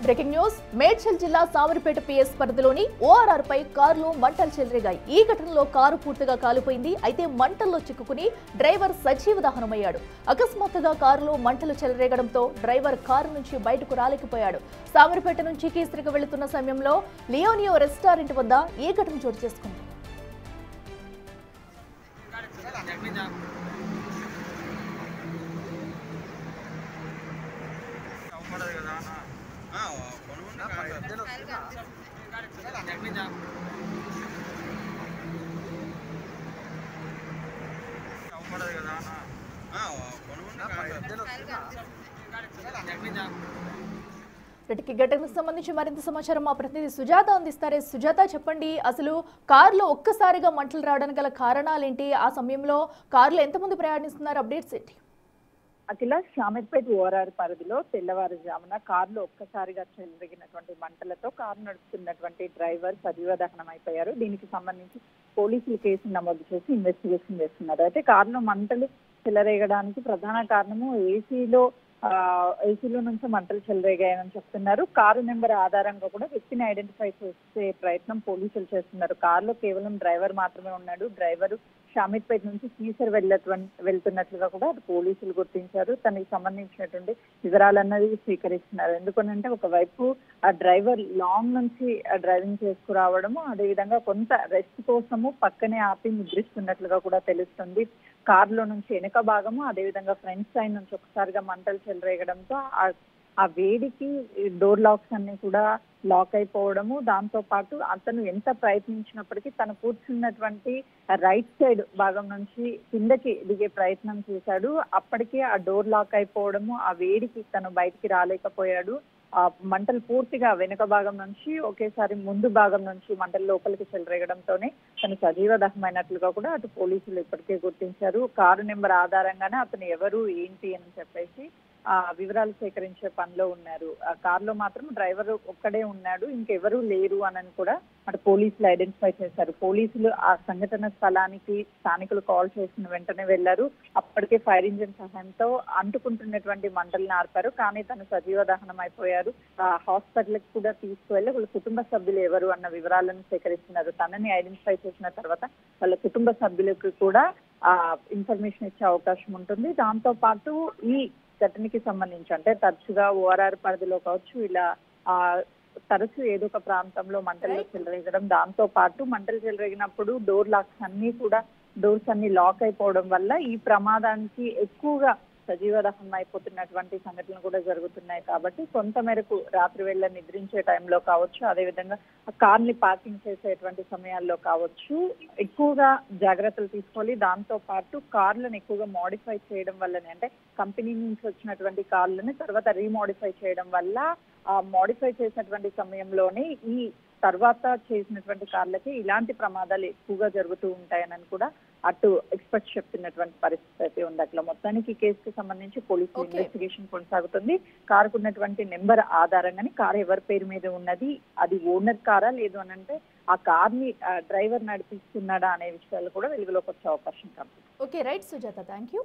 Breaking news Medchal జిల్లా సామర్పేట PS పరిధిలోని ORR పై కారులో మంటలు చెలరేగాయి. ఈ ఘటనలో కారు పూర్తిగా కాలిపోయింది. అయితే మంటల్లో చిక్కుకుని డ్రైవర్ సజీవ దహనమయ్యాడు. అకస్మాత్తుగా కారులో మంటలు చెలరేగడంతో డ్రైవర్ కారు నుంచి బయటకు రాలేకపోయాడు. సామర్పేట నుంచి కీసరికి వెళుతున్న సమయంలో లియోనియో రెస్టారెంట్ వద్ద ఈ ఘటన చోటు చేసుకుంది. ఘటనకు సంబంధించి మరింత సమాచారం మా ప్రతినిధి సుజాత అందిస్తారు. సుజాత, చెప్పండి, అసలు కారులో ఒక్కసారిగా మంటలు రావడానికి గల కారణాలేంటి? ఆ సమయంలో కారులో ఎంతమంది ప్రయాణిస్తున్నారు? అప్డేట్స్ ఏంటి? అఖిల, షామీర్పేట్ ఓఆర్ఆర్ పరిధిలో తెల్లవారుజామున కారులో ఒక్కసారిగా చెలరేగినటువంటి మంటలతో కారు నడుపుతున్నటువంటి డ్రైవర్ సజీవ దహనం అయిపోయారు. దీనికి సంబంధించి పోలీసులు కేసు నమోదు చేసి ఇన్వెస్టిగేషన్ చేస్తున్నారు. అయితే కారులో మంటలు చెలరేగడానికి ప్రధాన కారణము ఏసీలో నుంచి మంటలు చెలరేగాయని చెప్తున్నారు. కారు నెంబర్ ఆధారంగా కూడా వ్యక్తిని ఐడెంటిఫై చేసే ప్రయత్నం పోలీసులు చేస్తున్నారు. కారులో కేవలం డ్రైవర్ మాత్రమే ఉన్నాడు. డ్రైవర్ షామీర్పేట నుంచి కీసర్ వెళ్తున్నట్లుగా కూడా పోలీసులు గుర్తించారు. తనకి సంబంధించినటువంటి వివరాలన్నది స్వీకరిస్తున్నారు. ఎందుకనంటే ఒకవైపు ఆ డ్రైవర్ లాంగ్ నుంచి డ్రైవింగ్ చేసుకురావడము, అదేవిధంగా కొంత రెస్ట్ కోసము పక్కనే ఆపి నిద్రిస్తున్నట్లుగా కూడా తెలుస్తుంది. కారులో నుంచి వెనుక భాగము, అదేవిధంగా ఫ్రంట్ సైడ్ నుంచి ఒకసారిగా మంటలు చెలరేగడంతో ఆ వేడికి డోర్ లాక్స్ అన్ని కూడా లాక్ అయిపోవడము, దాంతో పాటు అతను ఎంత ప్రయత్నించినప్పటికీ తను కూర్చున్నటువంటి రైట్ సైడ్ భాగం నుంచి కిందకి దిగే ప్రయత్నం చేశాడు. అప్పటికే ఆ డోర్ లాక్ అయిపోవడము, ఆ వేడికి తను బయటికి రాలేకపోయాడు. ఆ మంటలు పూర్తిగా వెనుక భాగం నుంచి ఒకేసారి ముందు భాగం నుంచి మంటలు లోపలికి చెలరేగడంతోనే తను సజీవ దహనమైనట్లుగా కూడా అటు పోలీసులు ఇప్పటికే గుర్తించారు. కారు నెంబర్ ఆధారంగానే అతను ఎవరు ఏంటి అని చెప్పేసి ఆ వివరాలు సేకరించే పనిలో ఉన్నారు. ఆ కారులో మాత్రం డ్రైవర్ ఒక్కడే ఉన్నాడు, ఇంకెవరూ లేరు అని కూడా అటు పోలీసులు ఐడెంటిఫై చేశారు. పోలీసులు ఆ సంఘటన స్థలానికి స్థానికులు కాల్ చేసిన వెంటనే వెళ్లారు. అప్పటికే ఫైర్ ఇంజిన్ సహాయంతో అంటుకుంటున్నటువంటి మంటలను ఆర్పారు. కానీ తను సజీవ దహనం అయిపోయారు. హాస్పిటల్ కి కూడా తీసుకువెళ్లి వాళ్ళ కుటుంబ సభ్యులు ఎవరు అన్న వివరాలను సేకరిస్తున్నారు. తనని ఐడెంటిఫై చేసిన తర్వాత వాళ్ళ కుటుంబ సభ్యులకు కూడా ఇన్ఫర్మేషన్ ఇచ్చే అవకాశం ఉంటుంది. దాంతో పాటు ఈ ఘటనకి సంబంధించి అంటే తరచుగా ఓఆర్ఆర్ పరిధిలో కావచ్చు, ఇలా తరచు ఏదో ఒక ప్రాంతంలో మంటలు చెలరేగడం, దాంతో పాటు మంటలు చెలరేగినప్పుడు డోర్స్ అన్ని లాక్ అయిపోవడం వల్ల ఈ ప్రమాదానికి ఎక్కువగా సజీవ దహనం అయిపోతున్నటువంటి సంఘటనలు కూడా జరుగుతున్నాయి. కాబట్టి కొంత మేరకు రాత్రి వేళ నిద్రించే టైంలో కావచ్చు, అదేవిధంగా కార్ని పార్కింగ్ చేసేటువంటి సమయాల్లో కావచ్చు ఎక్కువగా జాగ్రత్తలు తీసుకోవాలి. దాంతో పాటు కార్లను ఎక్కువగా మోడిఫై చేయడం వల్లనే, అంటే కంపెనీ నుంచి వచ్చినటువంటి కార్లని తర్వాత రీమోడిఫై చేయడం వల్ల ఆ మోడిఫై చేసినటువంటి సమయంలోనే ఈ తర్వాత చేసినటువంటి కార్లకి ఇలాంటి ప్రమాదాలు ఎక్కువగా జరుగుతూ ఉంటాయని కూడా అటు ఎక్స్పర్ట్స్ చెప్తున్నటువంటి పరిస్థితి అయితే ఉంది. అట్లా మొత్తానికి ఈ కేసుకు సంబంధించి పోలీసులు ఇన్వెస్టిగేషన్ కొనసాగుతుంది. కారుకు ఉన్నటువంటి నెంబర్ ఆధారంగానే కారు ఎవరి పేరు మీద ఉన్నది, అది ఓనర్ కారా లేదు అని అంటే ఆ కార్ని డ్రైవర్ నడిపిస్తున్నాడా అనే విషయాలు కూడా వెలుగులోకి వచ్చే అవకాశం కనిపిస్తుంది. Okay, right Sujatha, thank you.